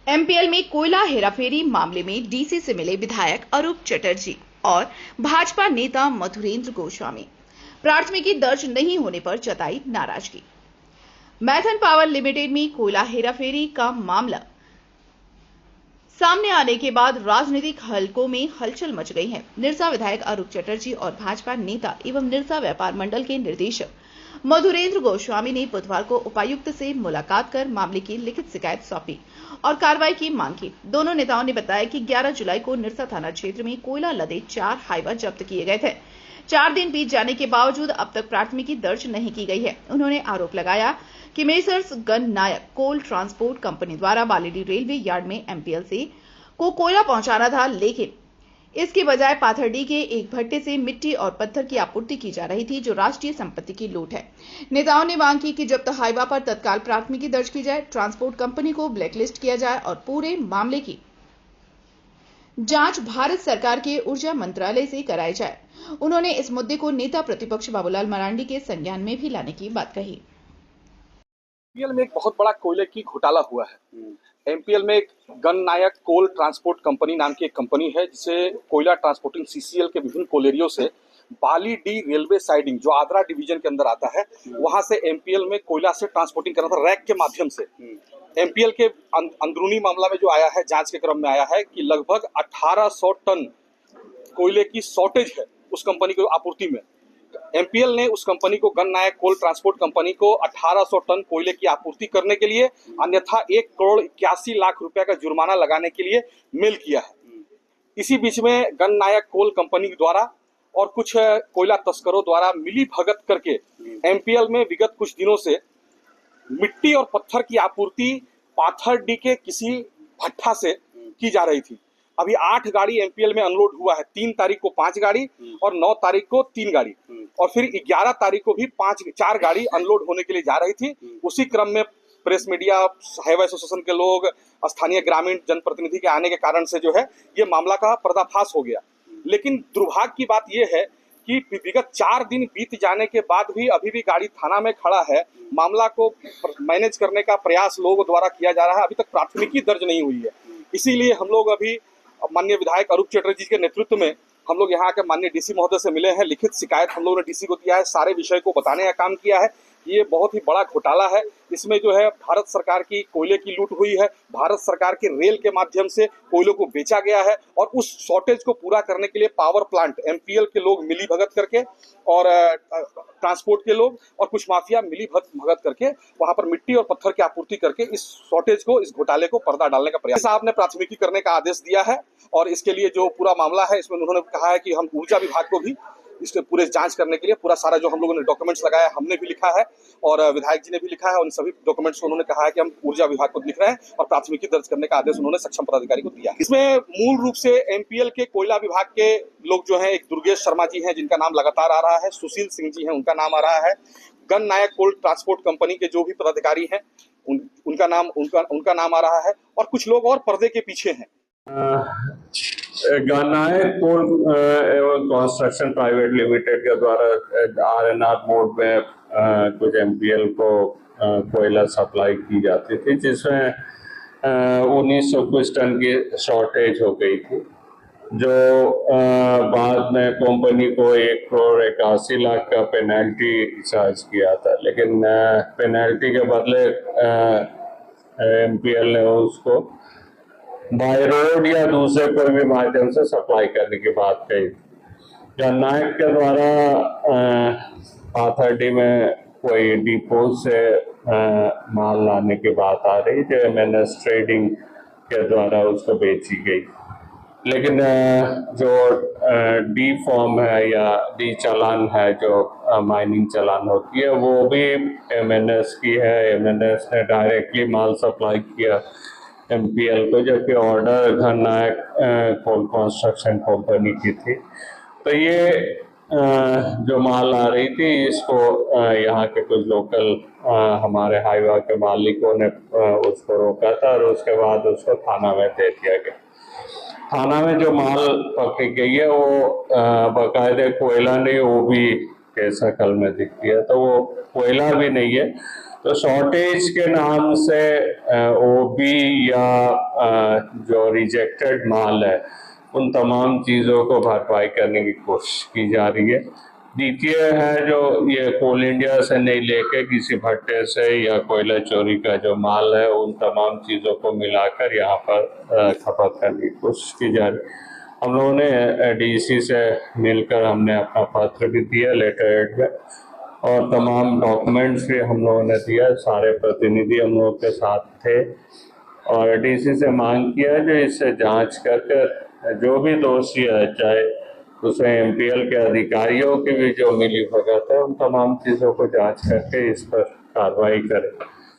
MPL में कोयला हेराफेरी मामले में डीसी से मिले विधायक अरूप चटर्जी और भाजपा नेता मधुरेंद्र गोस्वामी। प्राथमिकी दर्ज नहीं होने पर जताई नाराजगी। मैथन पावर लिमिटेड में कोयला हेराफेरी का मामला सामने आने के बाद राजनीतिक हलकों में हलचल मच गई है। निरसा विधायक अरूप चटर्जी और भाजपा नेता एवं निरसा व्यापार मंडल के निदेशक मधुरेंद्र गोस्वामी ने बुधवार को उपायुक्त से मुलाकात कर मामले की लिखित शिकायत सौंपी और कार्रवाई की मांग की। दोनों नेताओं ने बताया कि 11 जुलाई को निरसा थाना क्षेत्र में कोयला लदे 4 हाइवा जब्त किए गए थे। 4 दिन बीत जाने के बावजूद अब तक प्राथमिकी दर्ज नहीं की गई है। उन्होंने आरोप लगाया कि मेसर्स गन नायक कोल ट्रांसपोर्ट कंपनी द्वारा बालीडीह रेलवे यार्ड में एमपीएल से को कोयला पहुंचाना था, लेकिन इसके बजाय पाथरडीह के एक भट्टे से मिट्टी और पत्थर की आपूर्ति की जा रही थी, जो राष्ट्रीय संपत्ति की लूट है। नेताओं ने मांग की कि जब्त हाइवा पर तत्काल प्राथमिकी दर्ज की जाए, ट्रांसपोर्ट कंपनी को ब्लैकलिस्ट किया जाए और पूरे मामले की जांच भारत सरकार के ऊर्जा मंत्रालय से कराई जाए। उन्होंने इस मुद्दे को नेता प्रतिपक्ष बाबूलाल मरांडी के संज्ञान में भी लाने की बात कही। एमपीएल में एक बहुत बड़ा कोयले की घोटाला हुआ है। एमपीएल में एक गन नायक कोल ट्रांसपोर्ट कंपनी नाम की एक कंपनी है, जिसे कोयला ट्रांसपोर्टिंग सीसीएल के विभिन्न कोलेरियों से बालीडीह रेलवे साइडिंग, जो आद्रा डिवीजन के अंदर आता है, वहां से एमपीएल में कोयला से ट्रांसपोर्टिंग करना था रैक के माध्यम से। एमपीएल के अंदरूनी मामला में जो आया है, जांच के क्रम में आया है कि लगभग 1800 टन कोयले की शॉर्टेज है उस कंपनी को आपूर्ति में। एमपीएल ने उस कंपनी को, गन नायक कोल ट्रांसपोर्ट कंपनी को 1800 टन कोयले की आपूर्ति करने के लिए, अन्यथा 1 करोड़ 81 लाख रुपए का जुर्माना लगाने के लिए मेल किया है। इसी बीच में गन नायक कोल कंपनी द्वारा और कुछ कोयला तस्करों द्वारा मिली भगत करके एमपीएल में विगत कुछ दिनों से मिट्टी और पत्थर की आपूर्ति पाथरडीह के किसी भट्ठा से की जा रही थी। अभी 8 गाड़ी एमपीएल में अनलोड हुआ है। 3 तारीख को 5 गाड़ी और 9 तारीख को 3 गाड़ी और फिर 11 तारीख को भी 4 गाड़ी अनलोड होने के लिए जा रही थी। उसी क्रम में प्रेस मीडिया, हाईवे एसोसिएशन के लोग, स्थानीय ग्रामीण जनप्रतिनिधि के आने के कारण से जो है ये मामला का पर्दाफाश हो गया। लेकिन दुर्भाग्य की बात यह है कि विगत 4 दिन बीत जाने के बाद भी अभी भी गाड़ी थाना में खड़ा है। मामला को मैनेज करने का प्रयास लोगों द्वारा किया जा रहा है। अभी तक प्राथमिकी दर्ज नहीं हुई है। इसीलिए हम लोग अभी माननीय विधायक अरूप चटर्जी के नेतृत्व में हम लोग यहाँ के माननीय डीसी महोदय से मिले हैं। लिखित शिकायत हम लोगों ने डीसी को दिया है। सारे विषय को बताने का काम किया है। ये बहुत ही बड़ा घोटाला है। इसमें जो है भारत सरकार की कोयले की लूट हुई है। भारत सरकार के रेल के माध्यम से कोयलों को बेचा गया है और उस शॉर्टेज को पूरा करने के लिए पावर प्लांट, एमपीएल के लोग मिली भगत करके और ट्रांसपोर्ट के लोग और कुछ माफिया मिली भगत करके वहां पर मिट्टी और पत्थर की आपूर्ति करके इस शॉर्टेज को, इस घोटाले को पर्दा डालने का प्रयास। साहब ने प्राथमिकी करने का आदेश दिया है और इसके लिए जो पूरा मामला है, इसमें उन्होंने कहा है कि हम ऊर्जा विभाग को भी इसके पूरे जांच करने के लिए पूरा सारा जो हम लोगों ने डॉक्यूमेंट्स लगाया, हमने भी लिखा है और विधायक जी ने भी लिखा है। उन सभी डॉक्यूमेंट्स को उन्होंने कहा है कि हम ऊर्जा विभाग को लिख रहे हैं और प्राथमिकी दर्ज करने का आदेश उन्होंने सक्षम पदाधिकारी को दिया है। इसमें मूल रूप से एमपीएल के कोयला विभाग के लोग जो हैं, एक दुर्गेश शर्मा जी हैं जिनका नाम लगातार आ रहा है, सुशील सिंह जी हैं उनका नाम आ रहा है, गन नायक कोल ट्रांसपोर्ट कंपनी के जो भी पदाधिकारी हैं उनका नाम आ रहा है और कुछ लोग और पर्दे के पीछे हैं। गन नायक कोल एवं कंस्ट्रक्शन प्राइवेट लिमिटेड के द्वारा आरएनआर मोड में कुछ एमपीएल को कोयला सप्लाई की जाती थी, जिसमें 1900 कुछ टन की शॉर्टेज हो गई थी, जो बाद में कंपनी को 1 करोड़ 81 लाख का पेनल्टी चार्ज किया था। लेकिन पेनल्टी के बदले एमपीएल ने उसको बाय रोड या दूसरे कोई भी माध्यम से सप्लाई करने की बात कही। गन नायक के द्वारा पाथरडीह में कोई डिपो से माल लाने की बात आ रही, जो एमएनएस ट्रेडिंग के द्वारा उसको बेची गई। लेकिन जो डी फॉर्म है या डी चालान है, जो माइनिंग चालान होती है, वो भी एमएनएस की है। एमएनएस ने डायरेक्टली माल सप्लाई किया एमपीएल को, जबकि ऑर्डर गन नायक कोल कंस्ट्रक्शन कंपनी की थी। तो ये जो माल आ रही थी, इसको यहाँ के कुछ लोकल हमारे हाईवा के मालिकों ने उसको रोका था और उसके बाद उसको थाना में दे दिया गया। थाना में जो माल पकड़ी गई है वो बाकायदे कोयला नहीं, वो भी के शकल में दिखती है, तो वो कोयला भी नहीं है। तो शॉर्टेज के नाम से ओबी या जो रिजेक्टेड माल है उन तमाम चीज़ों को भरपाई करने की कोशिश की जा रही है। द्वितीय है जो ये कोल इंडिया से नहीं लेके किसी भट्टे से या कोयला चोरी का जो माल है उन तमाम चीज़ों को मिलाकर यहाँ पर खपत करने की कोशिश की जा रही है। हम लोगों ने डीसी से मिलकर हमने अपना पत्र भी दिया लेटर हेड में, और तमाम डॉक्यूमेंट्स भी हम लोगों ने दिया। सारे प्रतिनिधि हम लोगों के साथ थे और डीसी से मांग किया जो इससे जांच करके जो भी दोषी है, चाहे उसमें एमपीएल के अधिकारियों की भी जो मिली भगत है, उन तमाम चीज़ों को जांच करके इस पर कार्रवाई करें।